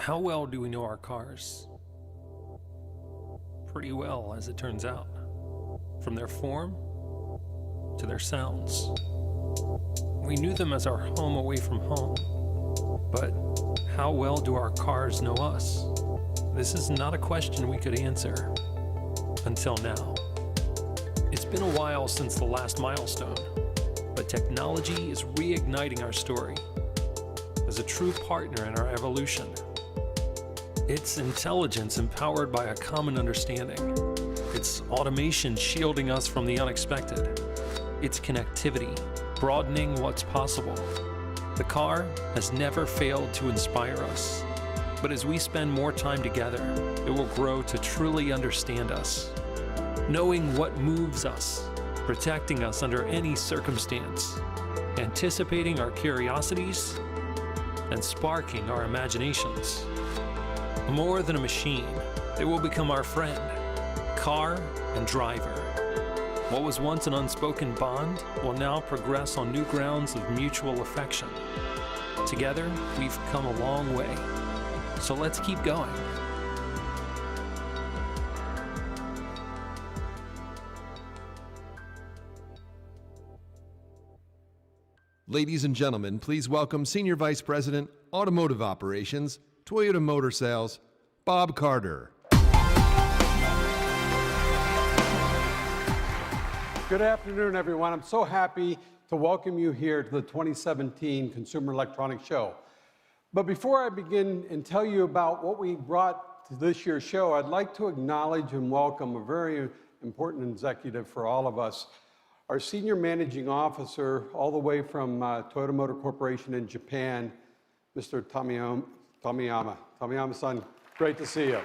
How well do we know our cars? Pretty well, as it turns out. From their form to their sounds. We knew them as our home away from home. But how well do our cars know us? This is not a question we could answer. Until now. It's been a while since the last milestone, but technology is reigniting our story as a true partner in our evolution. It's intelligence empowered by a common understanding. It's automation shielding us from the unexpected. It's connectivity, broadening what's possible. The car has never failed to inspire us, but as we spend more time together, it will grow to truly understand us, knowing what moves us, protecting us under any circumstance, anticipating our curiosities, and sparking our imaginations. More than a machine, it will become our friend, car and driver. What was once an unspoken bond will now progress on new grounds of mutual affection. Together, we've come a long way, so let's keep going. Ladies and gentlemen, please welcome Senior Vice President, Automotive Operations, Toyota Motor Sales, Bob Carter. Good afternoon, everyone. I'm so happy to welcome you here to the 2017 Consumer Electronics Show. But before I begin and tell you about what we brought to this year's show, I'd like to acknowledge and welcome a very important executive for all of us. Our Senior Managing Officer, all the way from Toyota Motor Corporation in Japan, Mr. Tomiyama. Tomiyama-san, great to see you.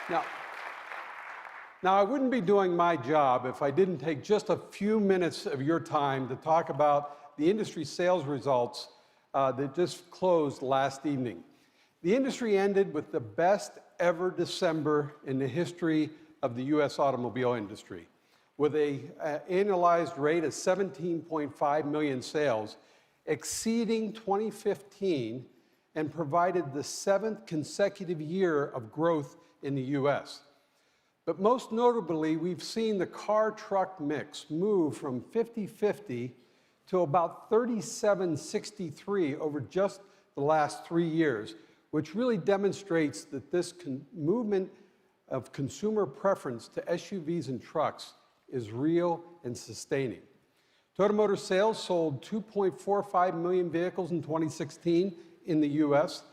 Now, I wouldn't be doing my job if I didn't take just a few minutes of your time to talk about the industry sales results that just closed last evening. The industry ended with the best ever December in the history of the U.S. automobile industry, with an annualized rate of 17.5 million sales, exceeding 2015, and provided the 7th consecutive year of growth in the U.S. But most notably, we've seen the car-truck mix move from 50-50 to about 37-63 over just the last 3 years, which really demonstrates that this movement of consumer preference to SUVs and trucks is real and sustaining. Toyota Motor sales sold 2.45 million vehicles in 2016 in the U.S.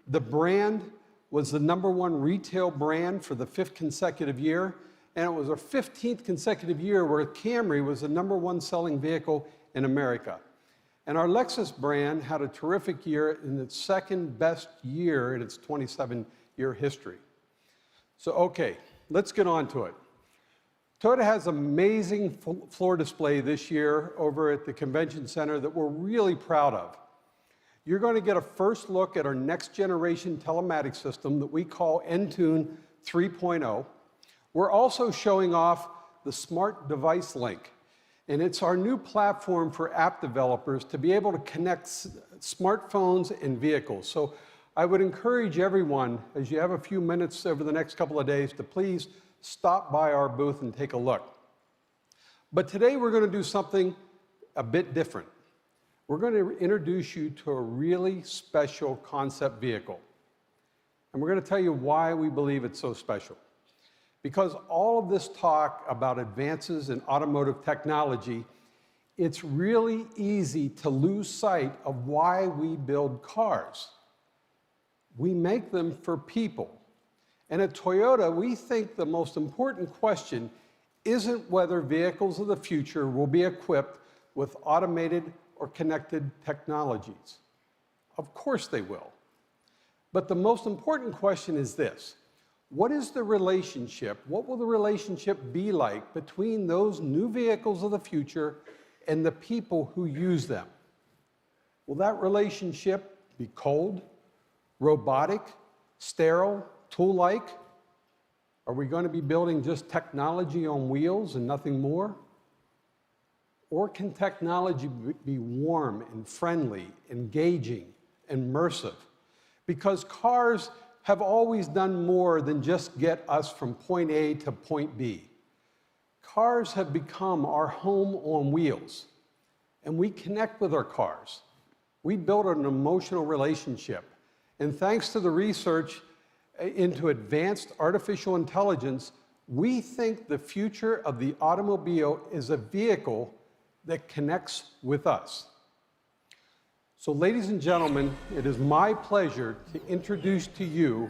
The brand was the #1 retail brand for the 5th consecutive year, and it was our 15th consecutive year where Camry was the #1 selling vehicle in America. And our Lexus brand had a terrific year in its 2nd best year in its 27-year history. So, okay, let's get on to it. Toyota has an amazing floor display this year over at the Convention Center that we're really proud of. You're going to get a first look at our next generation telematics system that we call Entune 3.0. We're also showing off the Smart Device Link, and it's our new platform for app developers to be able to connect smartphones and vehicles. So I would encourage everyone, as you have a few minutes over the next couple of days, to please stop by our booth and take a look. But today we're going to do something a bit different. We're going to introduce you to a really special concept vehicle. And we're going to tell you why we believe it's so special. Because all of this talk about advances in automotive technology, it's really easy to lose sight of why we build cars. We make them for people. And at Toyota, we think the most important question isn't whether vehicles of the future will be equipped with automated or connected technologies. Of course they will. But the most important question is this: what is the relationship, what will the relationship be like between those new vehicles of the future and the people who use them? Will that relationship be cold, robotic, sterile, tool-like? Are we going to be building just technology on wheels and nothing more? Or can technology be warm and friendly, engaging, immersive? because cars have always done more than just get us from point A to point B. Cars have become our home on wheels, and we connect with our cars. We build an emotional relationship, and thanks to the research into advanced artificial intelligence, we think the future of the automobile is a vehicle that connects with us. So, ladies and gentlemen, it is my pleasure to introduce to you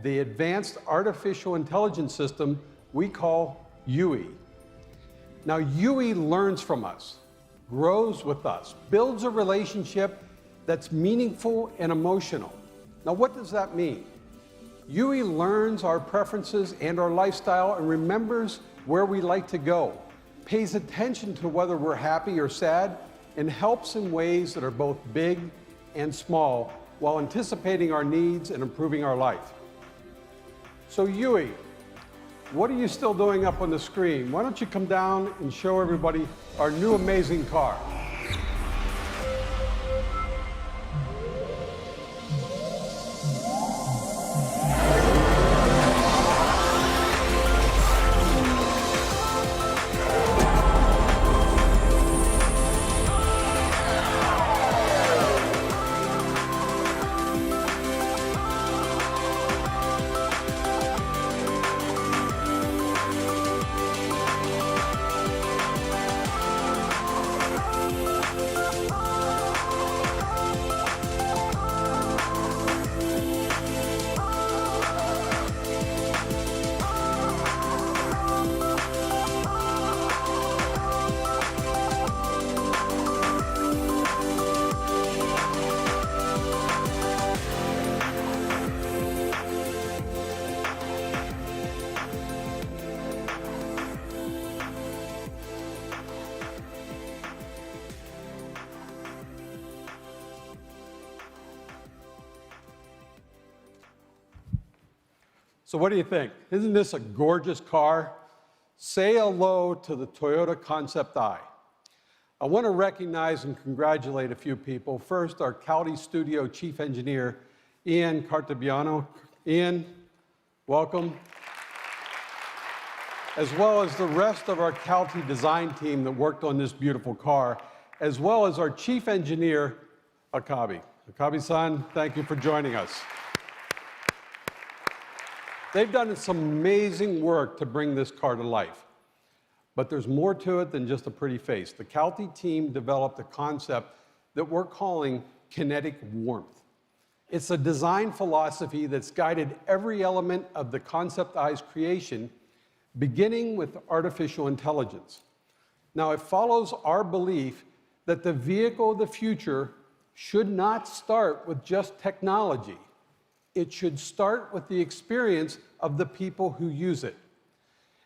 the advanced artificial intelligence system we call Yui. Now, Yui learns from us, grows with us, builds a relationship that's meaningful and emotional. Now, what does that mean? Yui learns our preferences and our lifestyle and remembers where we like to go, pays attention to whether we're happy or sad, and helps in ways that are both big and small while anticipating our needs and improving our life. So Yui, what are you still doing up on the screen? Why don't you come down and show everybody our new amazing car? So what do you think? Isn't this a gorgeous car? Say hello to the Toyota Concept-i. I want to recognize and congratulate a few people. First, our CALTY studio chief engineer, Ian Cartabiano. Ian, welcome. As well as the rest of our CALTY design team that worked on this beautiful car, as well as our chief engineer, Akabi. Akabi-san, thank you for joining us. They've done some amazing work to bring this car to life. But there's more to it than just a pretty face. The CALTY team developed a concept that we're calling kinetic warmth. It's a design philosophy that's guided every element of the Concept-i's creation, beginning with artificial intelligence. Now, it follows our belief that the vehicle of the future should not start with just technology. It should start with the experience of the people who use it.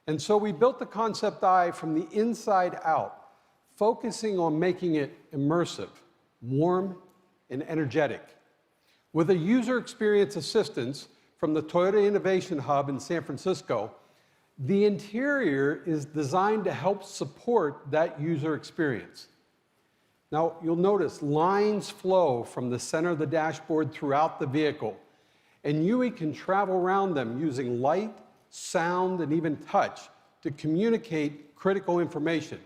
And so we built the Concept-i from the inside out, focusing on making it immersive, warm, and energetic. With a user experience assistance from the Toyota Innovation Hub in San Francisco, the interior is designed to help support that user experience. Now, you'll notice lines flow from the center of the dashboard throughout the vehicle, and Yui can travel around them using light, sound, and even touch to communicate critical information.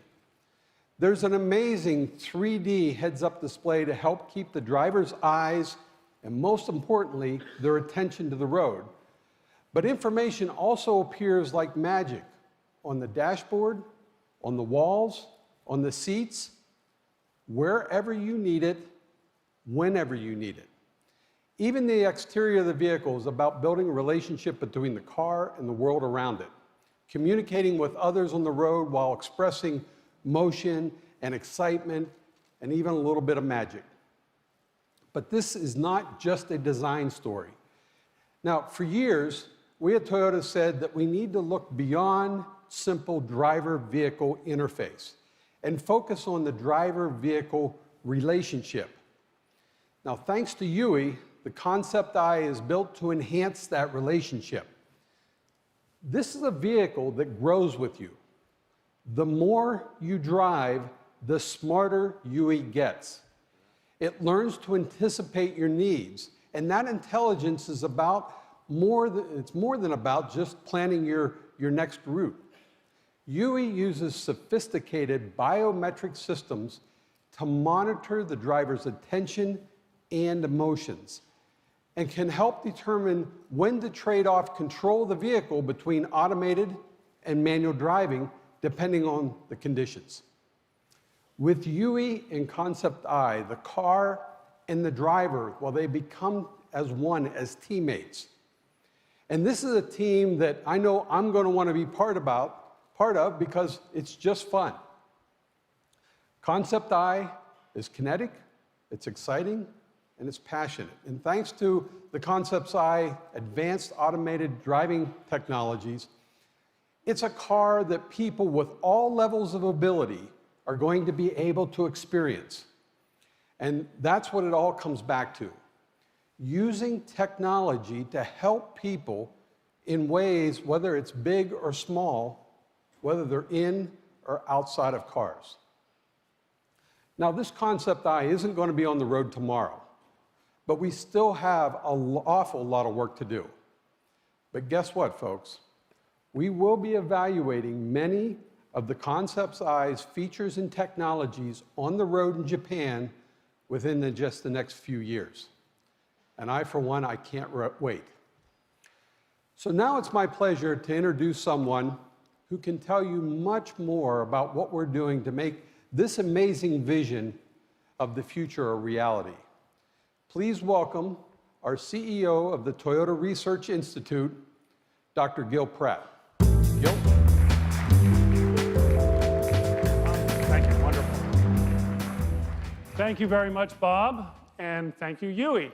There's an amazing 3D heads-up display to help keep the driver's eyes, and most importantly, their attention to the road. But information also appears like magic on the dashboard, on the walls, on the seats, wherever you need it, whenever you need it. Even the exterior of the vehicle is about building a relationship between the car and the world around it, communicating with others on the road while expressing motion and excitement and even a little bit of magic. But this is not just a design story. Now, for years, we at Toyota said that we need to look beyond simple driver-vehicle interface and focus on the driver-vehicle relationship. Now, thanks to Yui, the Concept-i is built to enhance that relationship. This is a vehicle that grows with you. The more you drive, the smarter Yui gets. It learns to anticipate your needs And that intelligence is it's more than about just planning your next route. Yui uses sophisticated biometric systems to monitor the driver's attention and emotions, and can help determine when to trade off control of the vehicle between automated and manual driving, depending on the conditions. With Yui and Concept-i, the car and the driver, well, they become as one, as teammates. And this is a team that I know I'm going to want to be part of because it's just fun. Concept-i is kinetic, it's exciting, and it's passionate. And thanks to the Concept-i advanced automated driving technologies, it's a car that people with all levels of ability are going to be able to experience. And that's what it all comes back to. Using technology to help people in ways, whether it's big or small, whether they're in or outside of cars. Now, this Concept-i isn't going to be on the road tomorrow, but we still have an awful lot of work to do. But guess what, folks? We will be evaluating many of the Concept-i's features and technologies on the road in Japan within just the next few years. And I, for one, I can't wait. So now it's my pleasure to introduce someone who can tell you much more about what we're doing to make this amazing vision of the future a reality. Please welcome our CEO of the Toyota Research Institute, Dr. Gil Pratt. Gil? Thank you, wonderful. Thank you very much, Bob, and thank you, Yui.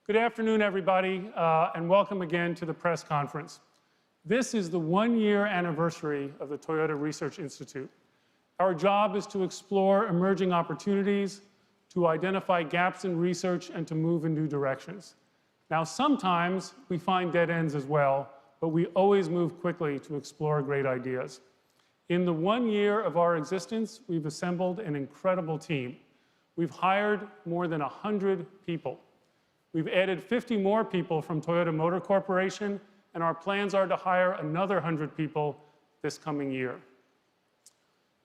Good afternoon, everybody, and welcome again to the press conference. This is the one-year anniversary of the Toyota Research Institute. Our job is to explore emerging opportunities, to identify gaps in research, and to move in new directions. Now, sometimes we find dead ends as well, but we always move quickly to explore great ideas. In the 1 year of our existence, we've assembled an incredible team. We've hired more than 100 people. We've added 50 more people from Toyota Motor Corporation, and our plans are to hire another 100 people this coming year.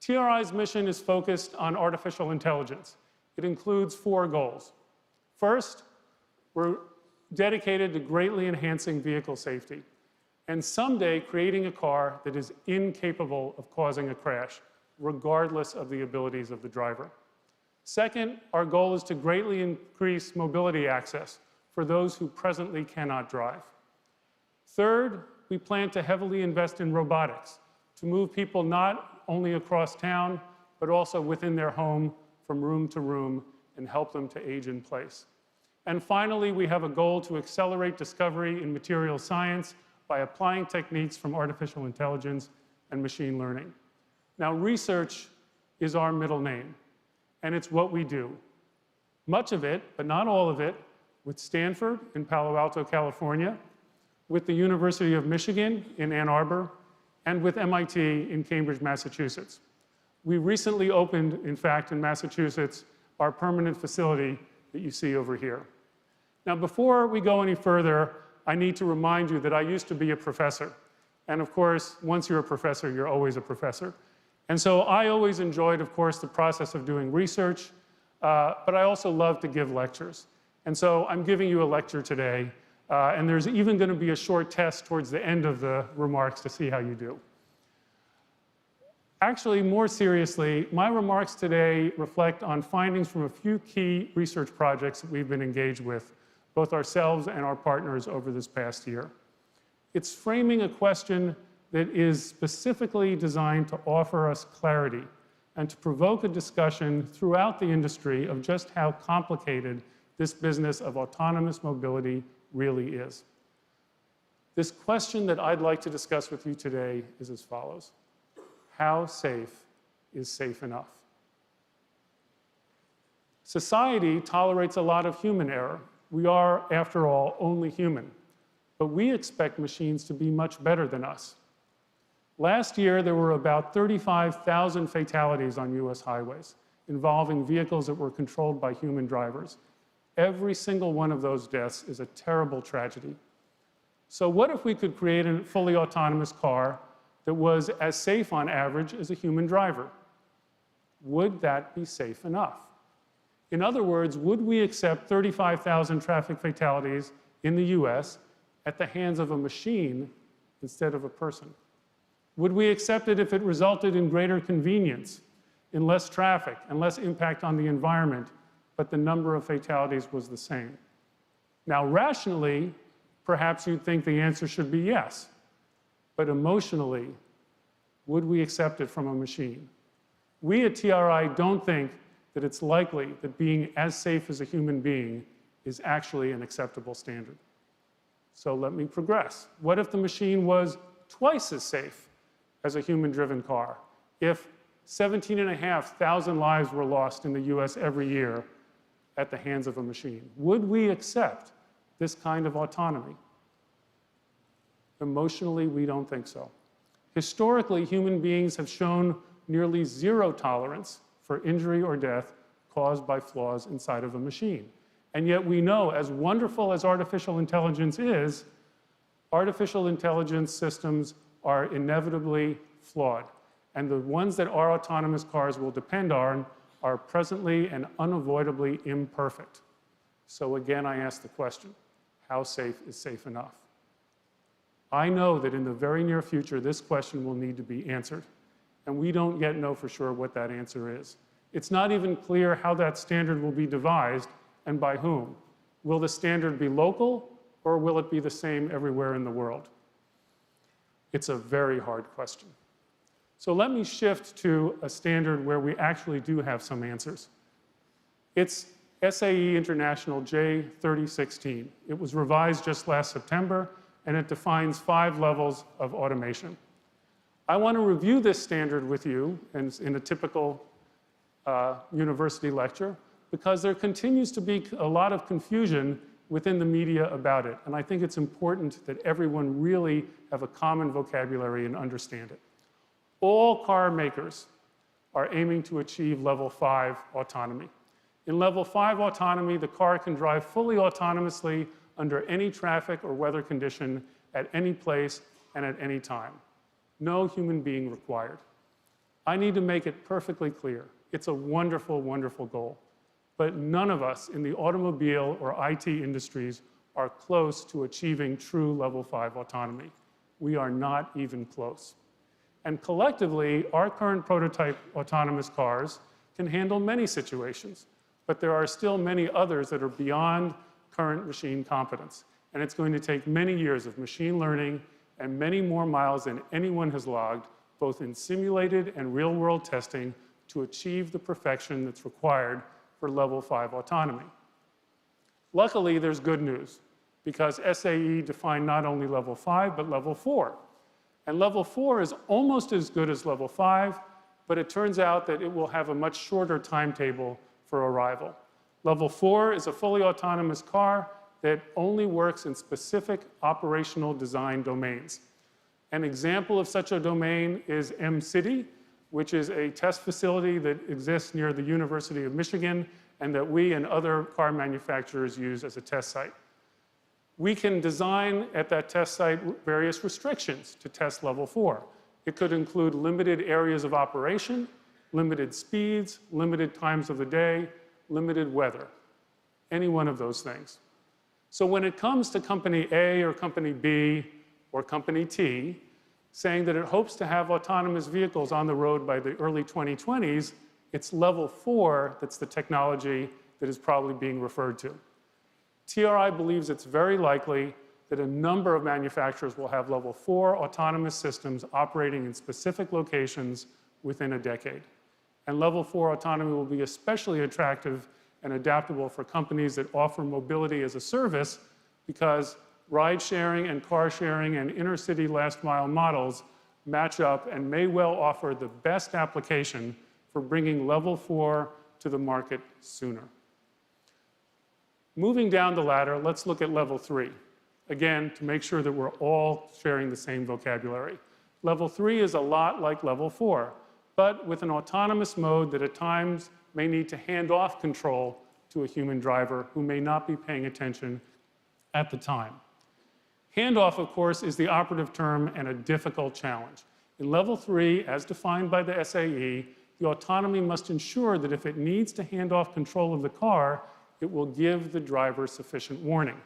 TRI's mission is focused on artificial intelligence. It includes 4 goals. First, we're dedicated to greatly enhancing vehicle safety, and someday creating a car that is incapable of causing a crash, regardless of the abilities of the driver. Second, our goal is to greatly increase mobility access for those who presently cannot drive. Third, we plan to heavily invest in robotics to move people not only across town, but also within their home, from room to room, and help them to age in place. And finally, we have a goal to accelerate discovery in material science by applying techniques from artificial intelligence and machine learning. Now, research is our middle name, and it's what we do. Much of it, but not all of it, with Stanford in Palo Alto, California, with the University of Michigan in Ann Arbor, and with MIT in Cambridge, Massachusetts. We recently opened, in fact, in Massachusetts, our permanent facility that you see over here. Now, before we go any further, I need to remind you that I used to be a professor. And of course, once you're a professor, you're always a professor. And so I always enjoyed, of course, the process of doing research, but I also love to give lectures. And so I'm giving you a lecture today, and there's even going to be a short test towards the end of the remarks to see how you do. Actually, more seriously, my remarks today reflect on findings from a few key research projects that we've been engaged with, both ourselves and our partners over this past year. It's framing a question that is specifically designed to offer us clarity and to provoke a discussion throughout the industry of just how complicated this business of autonomous mobility really is. This question that I'd like to discuss with you today is as follows: how safe is safe enough? Society tolerates a lot of human error. We are, after all, only human, but we expect machines to be much better than us. Last year, there were about 35,000 fatalities on US highways involving vehicles that were controlled by human drivers. Every single one of those deaths is a terrible tragedy. So what if we could create a fully autonomous car that was as safe on average as a human driver? Would that be safe enough? In other words, would we accept 35,000 traffic fatalities in the US at the hands of a machine instead of a person? Would we accept it if it resulted in greater convenience, in less traffic, and less impact on the environment, but the number of fatalities was the same? Now, rationally, perhaps you'd think the answer should be yes. But emotionally, would we accept it from a machine? We at TRI don't think that it's likely that being as safe as a human being is actually an acceptable standard. So let me progress. What if the machine was twice as safe as a human-driven car? If 17,500 lives were lost in the US every year at the hands of a machine, would we accept this kind of autonomy? Emotionally, we don't think so. Historically, human beings have shown nearly zero tolerance for injury or death caused by flaws inside of a machine. And yet we know, as wonderful as artificial intelligence is, artificial intelligence systems are inevitably flawed. And the ones that our autonomous cars will depend on are presently and unavoidably imperfect. So again, I ask the question, how safe is safe enough? I know that in the very near future, this question will need to be answered. And we don't yet know for sure what that answer is. It's not even clear how that standard will be devised and by whom. Will the standard be local, or will it be the same everywhere in the world? It's a very hard question. So let me shift to a standard where we actually do have some answers. It's SAE International J3016. It was revised just last September, and it defines 5 levels of automation. I want to review this standard with you in a typical university lecture, because there continues to be a lot of confusion within the media about it. And I think it's important that everyone really have a common vocabulary and understand it. All car makers are aiming to achieve level 5 autonomy. In level 5 autonomy, the car can drive fully autonomously under any traffic or weather condition at any place and at any time. No human being required. I need to make it perfectly clear. It's a wonderful, wonderful goal. But none of us in the automobile or IT industries are close to achieving true level 5 autonomy. We are not even close. And collectively, our current prototype autonomous cars can handle many situations, but there are still many others that are beyond current machine competence. And it's going to take many years of machine learning and many more miles than anyone has logged, both in simulated and real-world testing, to achieve the perfection that's required for level 5 autonomy. Luckily, there's good news, because SAE defined not only level 5, but level 4. And level 4 is almost as good as level 5, but it turns out that it will have a much shorter timetable for arrival. Level 4 is a fully autonomous car that only works in specific operational design domains. An example of such a domain is M-City, which is a test facility that exists near the University of Michigan and that we and other car manufacturers use as a test site. We can design at that test site various restrictions to test level 4. It could include limited areas of operation, limited speeds, limited times of the day, limited weather, any one of those things. So when it comes to company A or company B or company T saying that it hopes to have autonomous vehicles on the road by the early 2020s, it's level 4 that's the technology that is probably being referred to. TRI believes it's very likely that a number of manufacturers will have level 4 autonomous systems operating in specific locations within a decade. And level 4 autonomy will be especially attractive and adaptable for companies that offer mobility as a service, because ride sharing and car sharing and inner city last mile models match up and may well offer the best application for bringing level 4 to the market sooner. Moving down the ladder, let's look at level 3. Again, to make sure that we're all sharing the same vocabulary. Level 3 is a lot like level 4, but with an autonomous mode that at times may need to hand off control to a human driver who may not be paying attention at the time. Handoff, of course, is the operative term and a difficult challenge. In level 3, as defined by the SAE, the autonomy must ensure that if it needs to hand off control of the car, it will give the driver sufficient warning.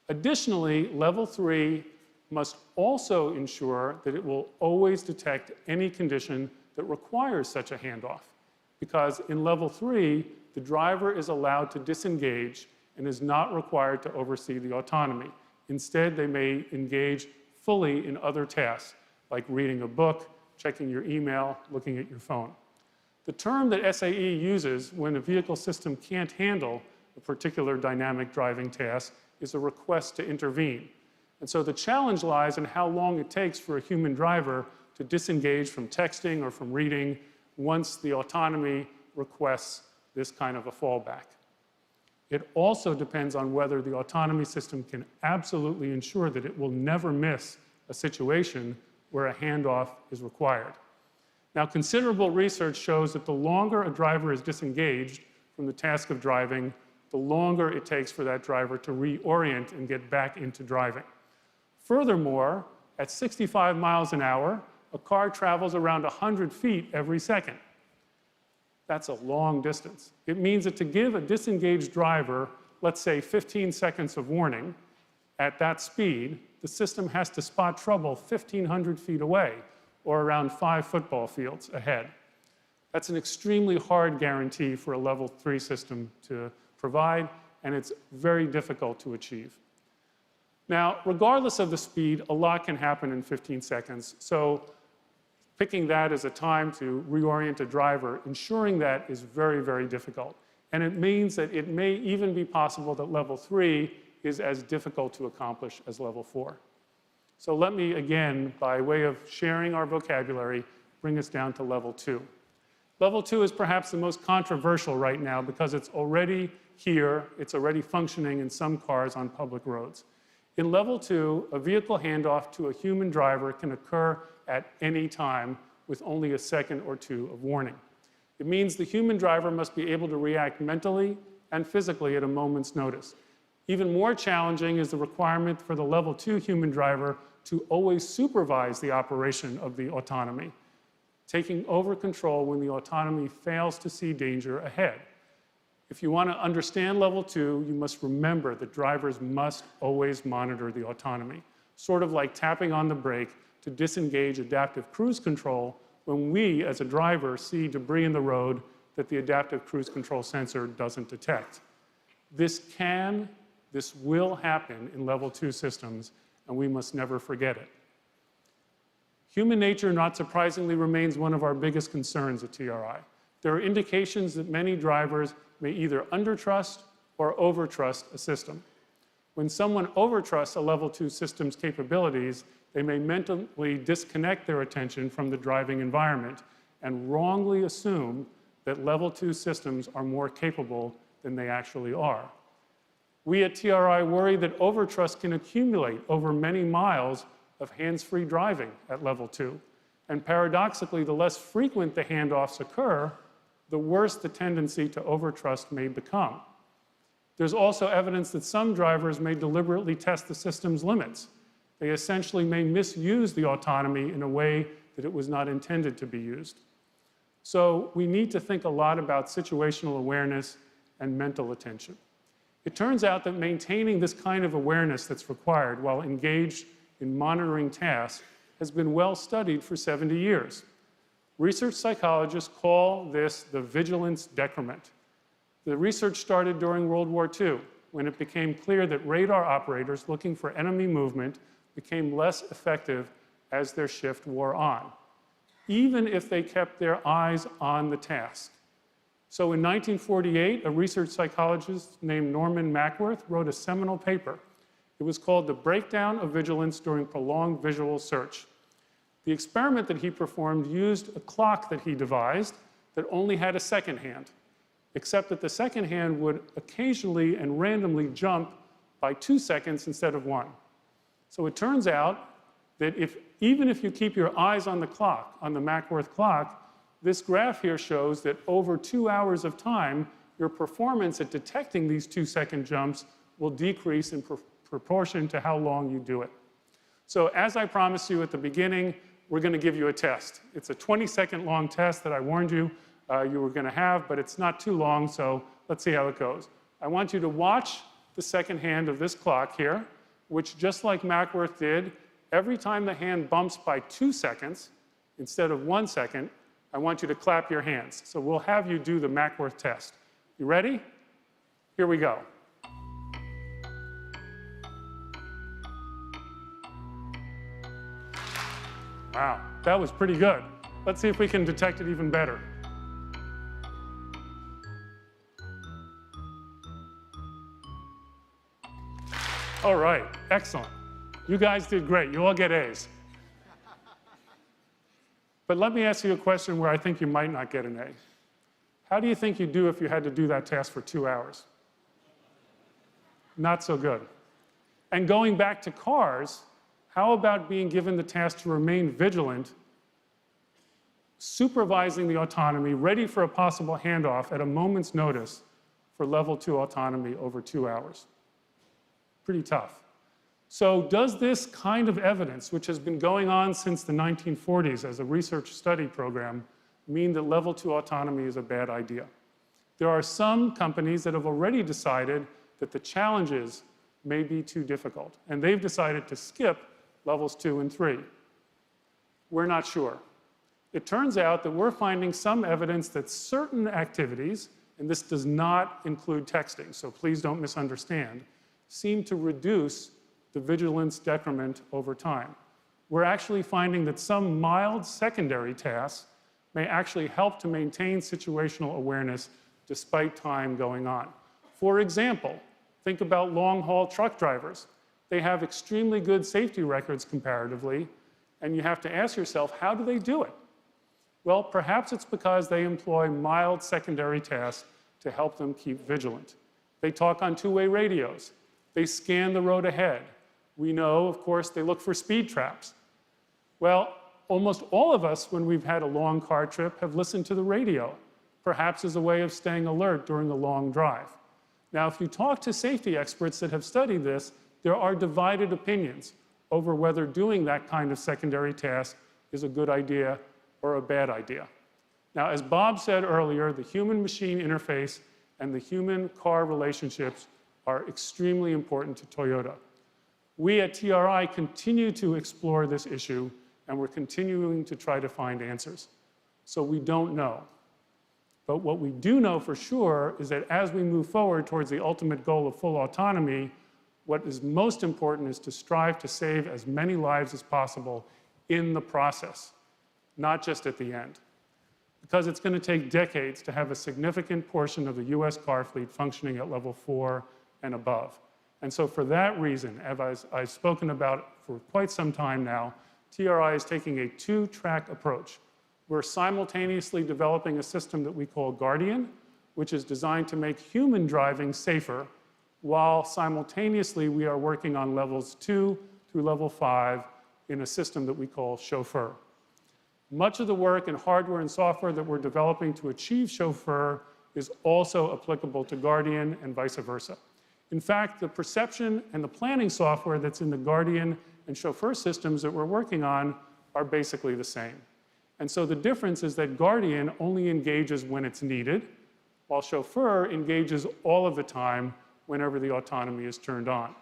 Additionally, level 3 must also ensure that it will always detect any condition that requires such a handoff, because in level 3, the driver is allowed to disengage and is not required to oversee the autonomy. Instead, they may engage fully in other tasks, like reading a book, checking your email, looking at your phone. The term that SAE uses when a vehicle system can't handle a particular dynamic driving task is a request to intervene. And so the challenge lies in how long it takes for a human driver to disengage from texting or from reading once the autonomy requests this kind of a fallback. It also depends on whether the autonomy system can absolutely ensure that it will never miss a situation where a handoff is required. Now, considerable research shows that the longer a driver is disengaged from the task of driving, the longer it takes for that driver to reorient and get back into driving. Furthermore, at 65 miles an hour, a car travels around 100 feet every second. That's a long distance. It means that to give a disengaged driver, let's say 15 seconds of warning, at that speed, the system has to spot trouble 1,500 feet away, or around 5 football fields ahead. That's an extremely hard guarantee for a level 3 system to provide, and it's very difficult to achieve. Now, regardless of the speed, a lot can happen in 15 seconds. So picking that as a time to reorient a driver, ensuring that is very, very difficult. And it means that it may even be possible that level 3 is as difficult to accomplish as level 4. So let me, again, by way of sharing our vocabulary, bring us down to level 2. Level 2 is perhaps the most controversial right now because it's already here, it's already functioning in some cars on public roads. In level 2, a vehicle handoff to a human driver can occur at any time with only a second or two of warning. It means the human driver must be able to react mentally and physically at a moment's notice. Even more challenging is the requirement for the level 2 human driver to always supervise the operation of the autonomy, taking over control when the autonomy fails to see danger ahead. If you want to understand level 2, you must remember that drivers must always monitor the autonomy, sort of like tapping on the brake to disengage adaptive cruise control when we, as a driver, see debris in the road that the adaptive cruise control sensor doesn't detect. This will happen in level 2 systems, and we must never forget it. Human nature, not surprisingly, remains one of our biggest concerns at TRI. There are indications that many drivers may either undertrust or overtrust a system. When someone overtrusts a level 2 system's capabilities, they may mentally disconnect their attention from the driving environment and wrongly assume that level 2 systems are more capable than they actually are. We at TRI worry that overtrust can accumulate over many miles of hands-free driving at level 2. And paradoxically, the less frequent the handoffs occur, the worse the tendency to overtrust may become. There's also evidence that some drivers may deliberately test the system's limits. They essentially may misuse the autonomy in a way that it was not intended to be used. So we need to think a lot about situational awareness and mental attention. It turns out that maintaining this kind of awareness that's required while engaged in monitoring tasks has been well studied for 70 years. Research psychologists call this the vigilance decrement. The research started during World War II, when it became clear that radar operators looking for enemy movement became less effective as their shift wore on, even if they kept their eyes on the task. So in 1948, a research psychologist named Norman Mackworth wrote a seminal paper. It was called The Breakdown of Vigilance During Prolonged Visual Search. The experiment that he performed used a clock that he devised that only had a second hand, except that the second hand would occasionally and randomly jump by 2 seconds instead of 1. So it turns out that even if you keep your eyes on the clock, on the Mackworth clock, this graph here shows that over 2 hours of time, your performance at detecting these 2-second jumps will decrease in proportion to how long you do it. So as I promised you at the beginning, we're going to give you a test. It's a 20-second long test that I warned you you were going to have, but it's not too long, so let's see how it goes. I want you to watch the second hand of this clock here, which, just like Mackworth did, every time the hand bumps by 2 seconds, instead of 1 second, I want you to clap your hands. So we'll have you do the Mackworth test. You ready? Here we go. Wow, that was pretty good. Let's see if we can detect it even better. All right, excellent. You guys did great. You all get A's. But let me ask you a question where I think you might not get an A. How do you think you'd do if you had to do that task for 2 hours? Not so good. And going back to cars, how about being given the task to remain vigilant, supervising the autonomy, ready for a possible handoff at a moment's notice for level 2 autonomy over 2 hours? Pretty tough. So does this kind of evidence, which has been going on since the 1940s as a research study program, mean that level 2 autonomy is a bad idea? There are some companies that have already decided that the challenges may be too difficult, and they've decided to skip levels 2 and 3. We're not sure. It turns out that we're finding some evidence that certain activities, and this does not include texting, so please don't misunderstand, seem to reduce the vigilance decrement over time. We're actually finding that some mild secondary tasks may actually help to maintain situational awareness despite time going on. For example, think about long-haul truck drivers. They have extremely good safety records comparatively, and you have to ask yourself, how do they do it? Well, perhaps it's because they employ mild secondary tasks to help them keep vigilant. They talk on two-way radios. They scan the road ahead. We know, of course, they look for speed traps. Well, almost all of us, when we've had a long car trip, have listened to the radio, perhaps as a way of staying alert during a long drive. Now, if you talk to safety experts that have studied this, there are divided opinions over whether doing that kind of secondary task is a good idea or a bad idea. Now, as Bob said earlier, the human-machine interface and the human-car relationships are extremely important to Toyota. We at TRI continue to explore this issue, and we're continuing to try to find answers. So we don't know. But what we do know for sure is that as we move forward towards the ultimate goal of full autonomy, what is most important is to strive to save as many lives as possible in the process, not just at the end. Because it's going to take decades to have a significant portion of the US car fleet functioning at level 4 and above. And so for that reason, as I've spoken about for quite some time now, TRI is taking a two-track approach. We're simultaneously developing a system that we call Guardian, which is designed to make human driving safer, while simultaneously we are working on levels 2 through level 5 in a system that we call Chauffeur. Much of the work in hardware and software that we're developing to achieve Chauffeur is also applicable to Guardian and vice versa. In fact, the perception and the planning software that's in the Guardian and Chauffeur systems that we're working on are basically the same. And so the difference is that Guardian only engages when it's needed, while Chauffeur engages all of the time whenever the autonomy is turned on.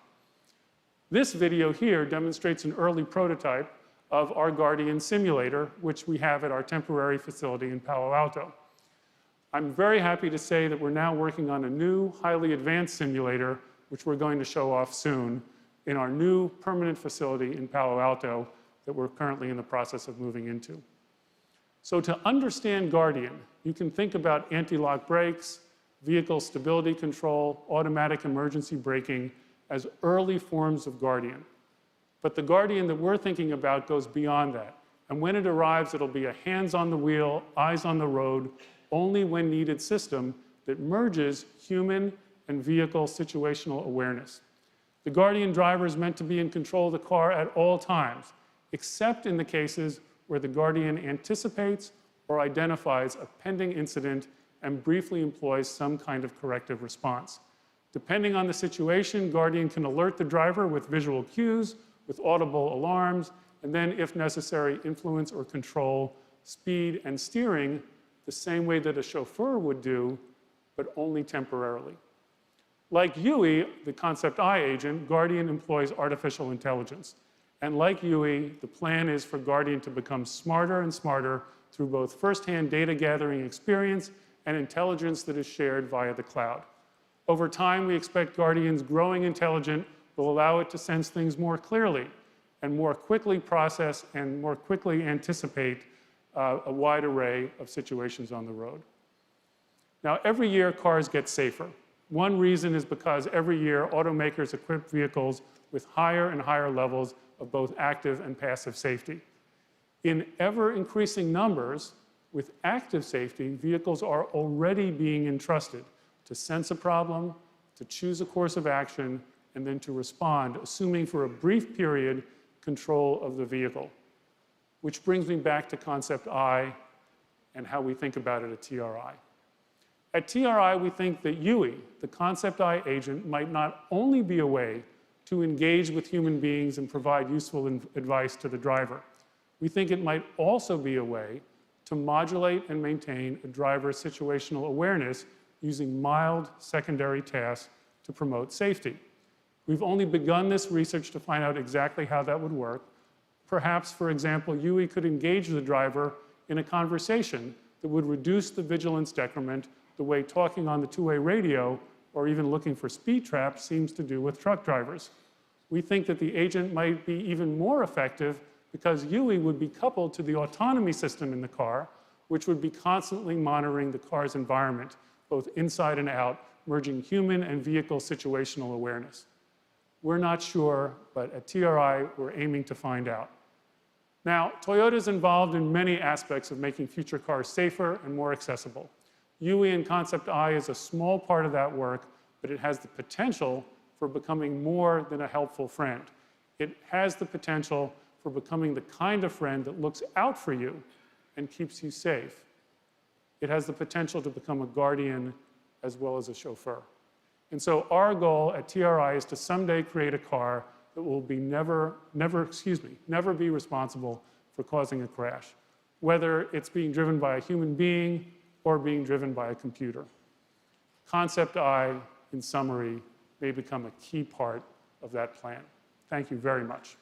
This video here demonstrates an early prototype of our Guardian simulator, which we have at our temporary facility in Palo Alto. I'm very happy to say that we're now working on a new, highly advanced simulator, which we're going to show off soon, in our new permanent facility in Palo Alto that we're currently in the process of moving into. So to understand Guardian, you can think about anti-lock brakes, vehicle stability control, automatic emergency braking as early forms of Guardian. But the Guardian that we're thinking about goes beyond that. And when it arrives, it'll be a hands on the wheel, eyes on the road, only when needed system that merges human and vehicle situational awareness. The Guardian driver is meant to be in control of the car at all times, except in the cases where the Guardian anticipates or identifies a pending incident and briefly employs some kind of corrective response. Depending on the situation, Guardian can alert the driver with visual cues, with audible alarms, and then, if necessary, influence or control speed and steering the same way that a chauffeur would do, but only temporarily. Like Yui, the Concept-i agent, Guardian employs artificial intelligence. And like Yui, the plan is for Guardian to become smarter and smarter through both first-hand data gathering experience and intelligence that is shared via the cloud. Over time, we expect Guardian's growing intelligence will allow it to sense things more clearly and more quickly process and more quickly anticipate a wide array of situations on the road. Now, every year, cars get safer. One reason is because every year, automakers equip vehicles with higher and higher levels of both active and passive safety. In ever-increasing numbers, with active safety, vehicles are already being entrusted to sense a problem, to choose a course of action, and then to respond, assuming for a brief period control of the vehicle. Which brings me back to Concept-i and how we think about it at TRI. At TRI, we think that Yui, the Concept-i agent, might not only be a way to engage with human beings and provide useful advice to the driver. We think it might also be a way to modulate and maintain a driver's situational awareness using mild secondary tasks to promote safety. We've only begun this research to find out exactly how that would work. Perhaps, for example, Yui could engage the driver in a conversation that would reduce the vigilance decrement the way talking on the two-way radio or even looking for speed traps seems to do with truck drivers. We think that the agent might be even more effective because Yui would be coupled to the autonomy system in the car, which would be constantly monitoring the car's environment, both inside and out, merging human and vehicle situational awareness. We're not sure, but at TRI, we're aiming to find out. Now, Toyota is involved in many aspects of making future cars safer and more accessible. Yui and Concept-i is a small part of that work, but it has the potential for becoming more than a helpful friend. It has the potential for becoming the kind of friend that looks out for you and keeps you safe. It has the potential to become a guardian as well as a chauffeur. And so our goal at TRI is to someday create a car that will be never be responsible for causing a crash, whether it's being driven by a human being or being driven by a computer. Concept-i, in summary, may become a key part of that plan. Thank you very much.